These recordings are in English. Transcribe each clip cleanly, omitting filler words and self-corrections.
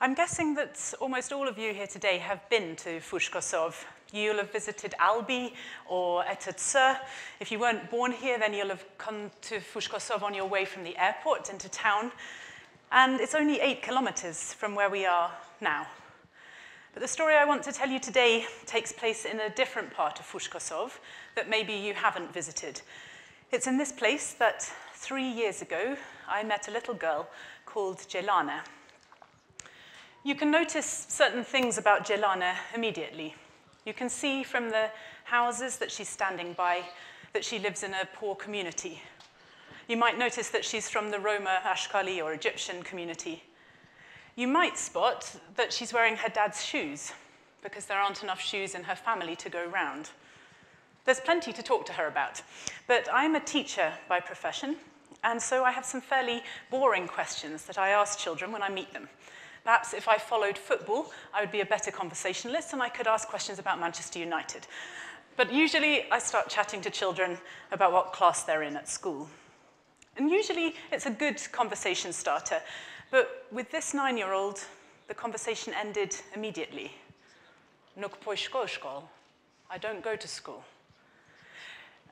I'm guessing that almost all of you here today have been to Fushkosov. You'll have visited Albi or TEDxAUK. If you weren't born here, then you'll have come to Fushkosov on your way from the airport into town. And it's only 8 kilometers from where we are now. But the story I want to tell you today takes place in a different part of Fushkosov that maybe you haven't visited. It's in this place that 3 years ago, I met a little girl called Jelana. You can notice certain things about Jelana immediately. You can see from the houses that she's standing by that she lives in a poor community. You might notice that she's from the Roma, Ashkali, or Egyptian community. You might spot that she's wearing her dad's shoes, because there aren't enough shoes in her family to go round. There's plenty to talk to her about, but I'm a teacher by profession, and so I have some fairly boring questions that I ask children when I meet them. Perhaps if I followed football, I would be a better conversationalist and I could ask questions about Manchester United. But usually I start chatting to children about what class they're in at school. And usually it's a good conversation starter, but with this 9-year-old, the conversation ended immediately. Nuk po shko shkol. I don't go to school.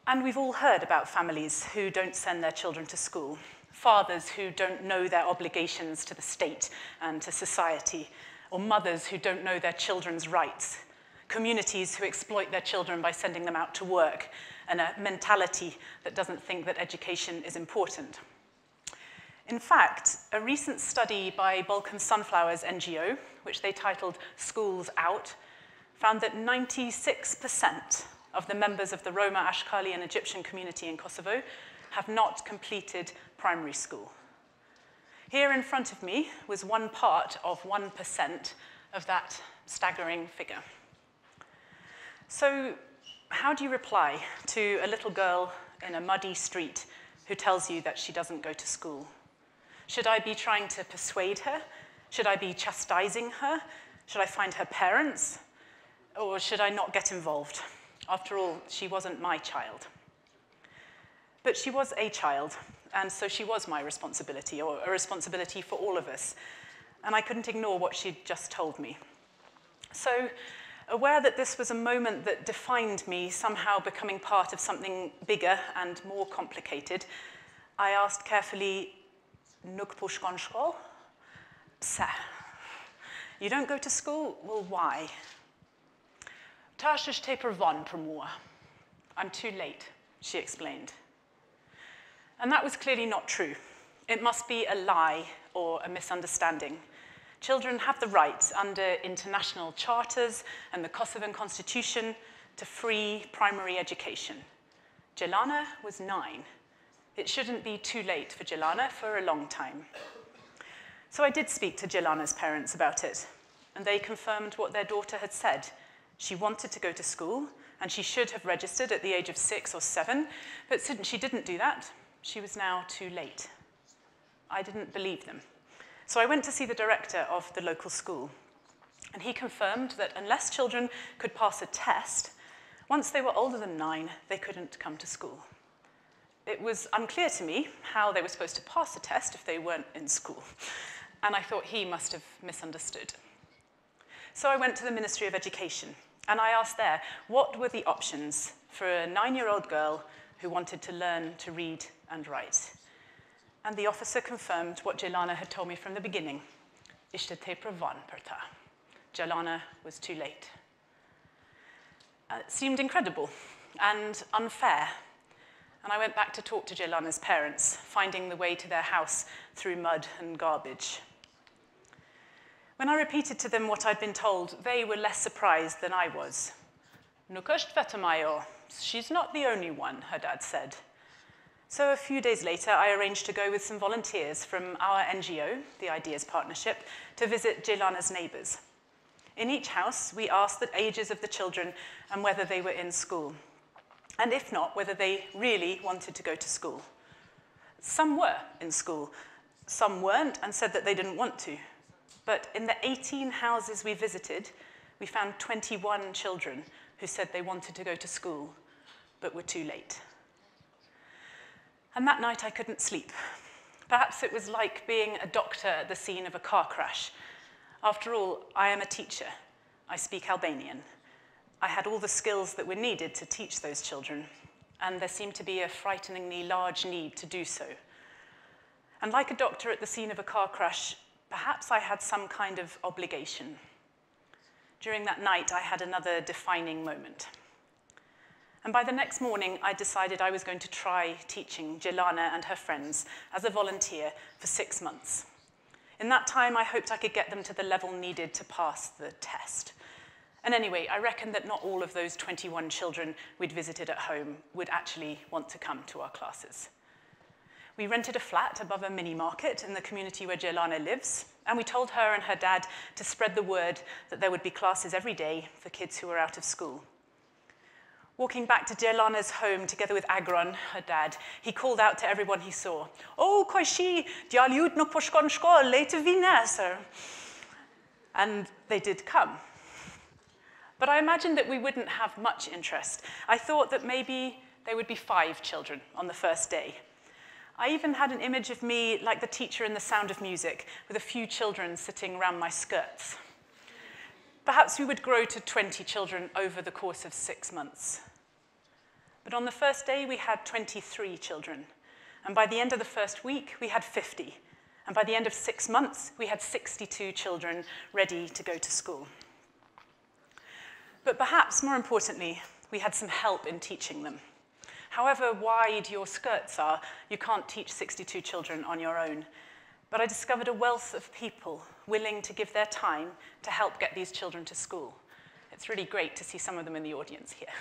And we've all heard about families who don't send their children to school. Fathers who don't know their obligations to the state and to society, or mothers who don't know their children's rights, communities who exploit their children by sending them out to work, and a mentality that doesn't think that education is important. In fact, a recent study by Balkan Sunflowers NGO, which they titled Schools Out, found that 96% of the members of the Roma, Ashkali, and Egyptian community in Kosovo have not completed primary school. Here in front of me was one part of 1% of that staggering figure. So how do you reply to a little girl in a muddy street who tells you that she doesn't go to school? Should I be trying to persuade her? Should I be chastising her? Should I find her parents? Or should I not get involved? After all, she wasn't my child. But she was a child, and so she was my responsibility, or a responsibility for all of us. And I couldn't ignore what she'd just told me. So, aware that this was a moment that defined me somehow becoming part of something bigger and more complicated, I asked carefully, Nuk po shkon shkol? Psa. You don't go to school? Well, why? Tash është tepër vonë për mua. I'm too late, she explained. And that was clearly not true. It must be a lie or a misunderstanding. Children have the right under international charters and the Kosovan constitution to free primary education. Jelana was 9. It shouldn't be too late for Jelana for a long time. So I did speak to Jelana's parents about it, and they confirmed what their daughter had said. She wanted to go to school, and she should have registered at the age of 6 or 7, but since she didn't do that, she was now too late. I didn't believe them. So I went to see the director of the local school, and he confirmed that unless children could pass a test, once they were older than 9, they couldn't come to school. It was unclear to me how they were supposed to pass a test if they weren't in school, and I thought he must have misunderstood. So I went to the Ministry of Education, and I asked there, what were the options for a 9-year-old girl who wanted to learn to read and write? And the officer confirmed what Jelana had told me from the beginning. Ishte tepër vonë për ta. Jelana was too late. It seemed incredible and unfair. And I went back to talk to Jelana's parents, finding the way to their house through mud and garbage. When I repeated to them what I'd been told, they were less surprised than I was. Nuk është vetëm ajo. She's not the only one, her dad said. So a few days later, I arranged to go with some volunteers from our NGO, the Ideas Partnership, to visit Jelana's neighbors. In each house, we asked the ages of the children and whether they were in school. And if not, whether they really wanted to go to school. Some were in school. Some weren't and said that they didn't want to. But in the 18 houses we visited, we found 21 children who said they wanted to go to school, but were too late. And that night I couldn't sleep. Perhaps it was like being a doctor at the scene of a car crash. After all, I am a teacher. I speak Albanian. I had all the skills that were needed to teach those children, and there seemed to be a frighteningly large need to do so. And like a doctor at the scene of a car crash, perhaps I had some kind of obligation. During that night, I had another defining moment. And by the next morning, I decided I was going to try teaching Jelana and her friends as a volunteer for 6 months. In that time, I hoped I could get them to the level needed to pass the test. And anyway, I reckon that not all of those 21 children we'd visited at home would actually want to come to our classes. We rented a flat above a mini market in the community where Jelana lives, and we told her and her dad to spread the word that there would be classes every day for kids who were out of school. Walking back to Jelana's home together with Agron, her dad, he called out to everyone he saw, "Oh, koishi, djaliut nuk po shkon shkollë, lejtë vi nesër." And they did come. But I imagined that we wouldn't have much interest. I thought that maybe there would be 5 children on the first day. I even had an image of me like the teacher in The Sound of Music, with a few children sitting around my skirts. Perhaps we would grow to 20 children over the course of 6 months. But on the first day, we had 23 children. And by the end of the first week, we had 50. And by the end of 6 months, we had 62 children ready to go to school. But perhaps more importantly, we had some help in teaching them. However wide your skirts are, you can't teach 62 children on your own. But I discovered a wealth of people willing to give their time to help get these children to school. It's really great to see some of them in the audience here.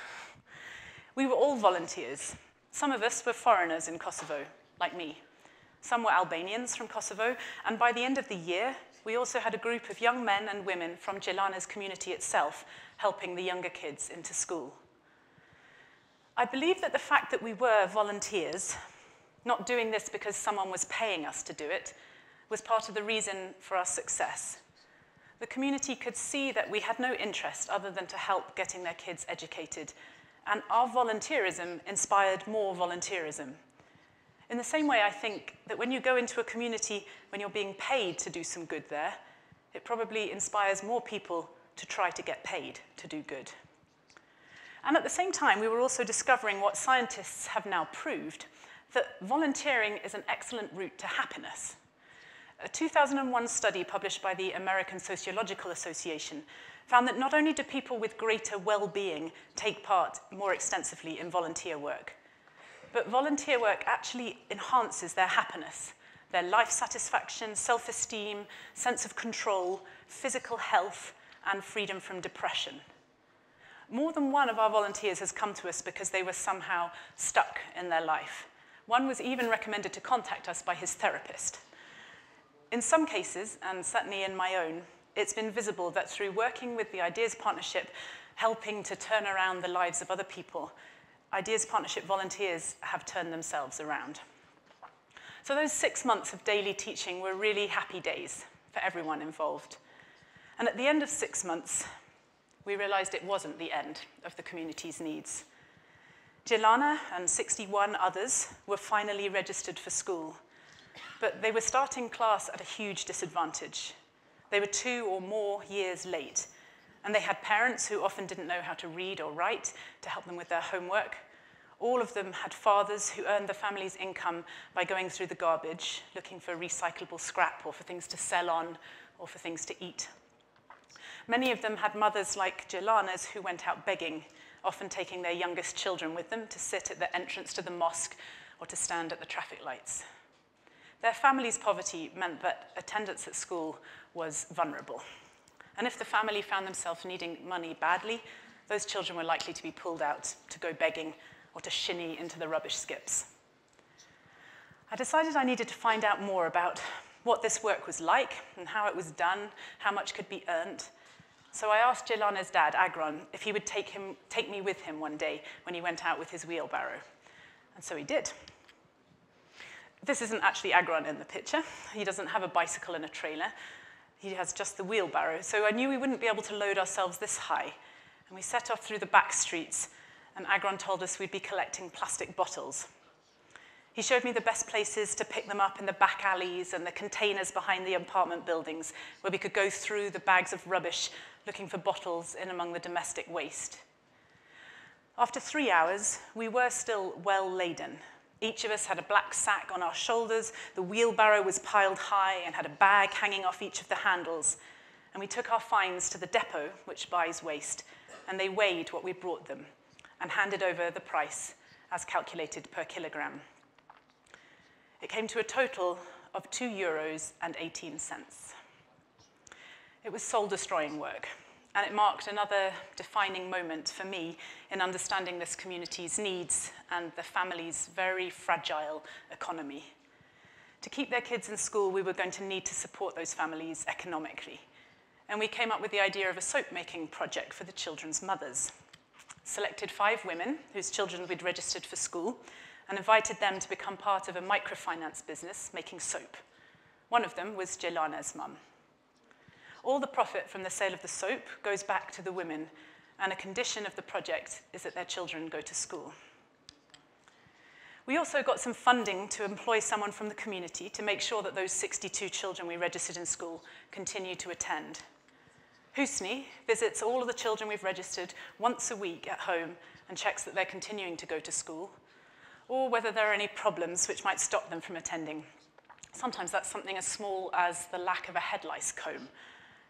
We were all volunteers. Some of us were foreigners in Kosovo, like me. Some were Albanians from Kosovo, and by the end of the year, we also had a group of young men and women from Jelana's community itself helping the younger kids into school. I believe that the fact that we were volunteers, not doing this because someone was paying us to do it, was part of the reason for our success. The community could see that we had no interest other than to help getting their kids educated, and our volunteerism inspired more volunteerism. In the same way, I think that when you go into a community when you're being paid to do some good there, it probably inspires more people to try to get paid to do good. And at the same time, we were also discovering what scientists have now proved, that volunteering is an excellent route to happiness. A 2001 study published by the American Sociological Association found that not only do people with greater well-being take part more extensively in volunteer work, but volunteer work actually enhances their happiness, their life satisfaction, self-esteem, sense of control, physical health, and freedom from depression. More than one of our volunteers has come to us because they were somehow stuck in their life. One was even recommended to contact us by his therapist. In some cases, and certainly in my own, it's been visible that through working with the Ideas Partnership, helping to turn around the lives of other people, Ideas Partnership volunteers have turned themselves around. So those 6 months of daily teaching were really happy days for everyone involved. And at the end of 6 months, we realized it wasn't the end of the community's needs. Jelana and 61 others were finally registered for school, but they were starting class at a huge disadvantage. They were 2 or more years late, and they had parents who often didn't know how to read or write to help them with their homework. All of them had fathers who earned the family's income by going through the garbage, looking for recyclable scrap or for things to sell on or for things to eat. Many of them had mothers like Jelana's who went out begging, often taking their youngest children with them to sit at the entrance to the mosque or to stand at the traffic lights. Their family's poverty meant that attendance at school was vulnerable. And if the family found themselves needing money badly, those children were likely to be pulled out to go begging or to shinny into the rubbish skips. I decided I needed to find out more about what this work was like and how it was done, how much could be earned. So I asked Jelana's dad, Agron, if he would take me with him one day when he went out with his wheelbarrow. And so he did. This isn't actually Agron in the picture. He doesn't have a bicycle and a trailer. He has just the wheelbarrow. So I knew we wouldn't be able to load ourselves this high. And we set off through the back streets, and Agron told us we'd be collecting plastic bottles. He showed me the best places to pick them up in the back alleys and the containers behind the apartment buildings where we could go through the bags of rubbish looking for bottles in among the domestic waste. After 3 hours, we were still well laden. Each of us had a black sack on our shoulders, the wheelbarrow was piled high and had a bag hanging off each of the handles. And we took our finds to the depot, which buys waste, and they weighed what we brought them and handed over the price as calculated per kilogram. It came to a total of €2.18. It was soul-destroying work, and it marked another defining moment for me in understanding this community's needs and the family's very fragile economy. To keep their kids in school, we were going to need to support those families economically. And we came up with the idea of a soap-making project for the children's mothers. Selected 5 women whose children we'd registered for school and invited them to become part of a microfinance business making soap. One of them was Jelana's mum. All the profit from the sale of the soap goes back to the women, and a condition of the project is that their children go to school. We also got some funding to employ someone from the community to make sure that those 62 children we registered in school continue to attend. Husni visits all of the children we've registered once a week at home and checks that they're continuing to go to school, or whether there are any problems which might stop them from attending. Sometimes that's something as small as the lack of a head lice comb.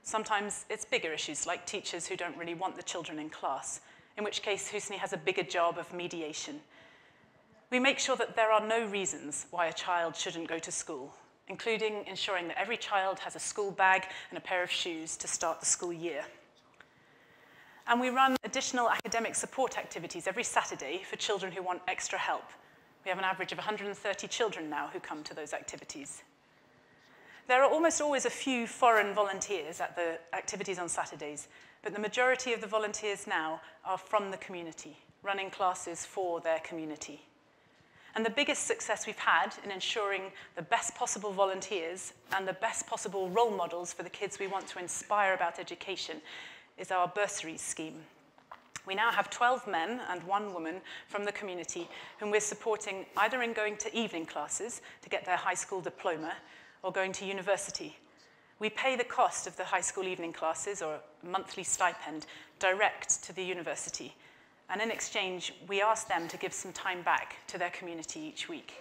Sometimes it's bigger issues like teachers who don't really want the children in class, in which case Husni has a bigger job of mediation. We make sure that there are no reasons why a child shouldn't go to school, including ensuring that every child has a school bag and a pair of shoes to start the school year. And we run additional academic support activities every Saturday for children who want extra help. We have an average of 130 children now who come to those activities. There are almost always a few foreign volunteers at the activities on Saturdays, but the majority of the volunteers now are from the community, running classes for their community. And the biggest success we've had in ensuring the best possible volunteers and the best possible role models for the kids we want to inspire about education is our bursaries scheme. We now have 12 men and 1 woman from the community whom we're supporting either in going to evening classes to get their high school diploma or going to university. We pay the cost of the high school evening classes or monthly stipend direct to the university. And in exchange, we ask them to give some time back to their community each week.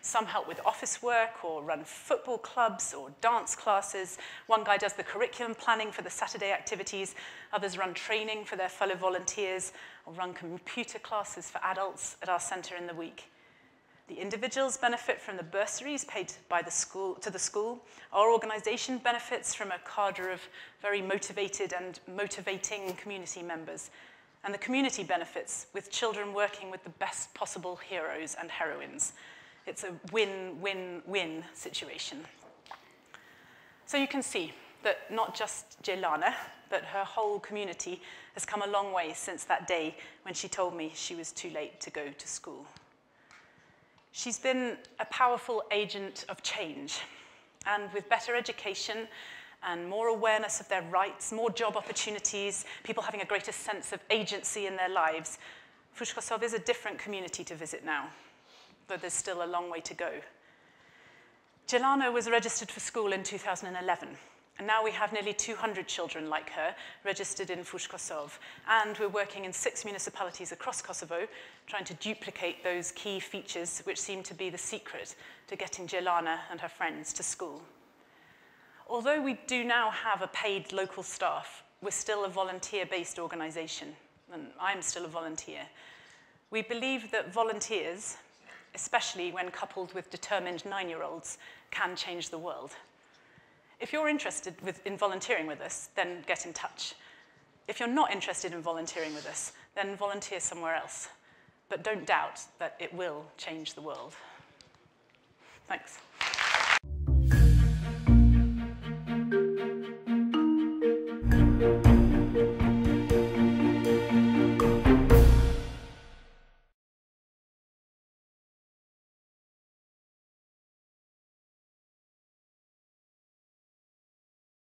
Some help with office work or run football clubs or dance classes. One guy does the curriculum planning for the Saturday activities. Others run training for their fellow volunteers or run computer classes for adults at our center in the week. The individuals benefit from the bursaries paid by the school, to the school. Our organization benefits from a cadre of very motivated and motivating community members. And the community benefits with children working with the best possible heroes and heroines. It's a win-win-win situation. So you can see that not just Jelana, but her whole community has come a long way since that day when she told me she was too late to go to school. She's been a powerful agent of change, and with better education and more awareness of their rights, more job opportunities, people having a greater sense of agency in their lives, Fushkosov is a different community to visit now, but there's still a long way to go. Jelana was registered for school in 2011, and now we have nearly 200 children like her registered in Fushkosov, and we're working in 6 municipalities across Kosovo, trying to duplicate those key features which seem to be the secret to getting Jelana and her friends to school. Although we do now have a paid local staff, we're still a volunteer-based organization, and I'm still a volunteer. We believe that volunteers, especially when coupled with determined 9-year-olds, can change the world. If you're interested in volunteering with us, then get in touch. If you're not interested in volunteering with us, then volunteer somewhere else. But don't doubt that it will change the world. Thanks.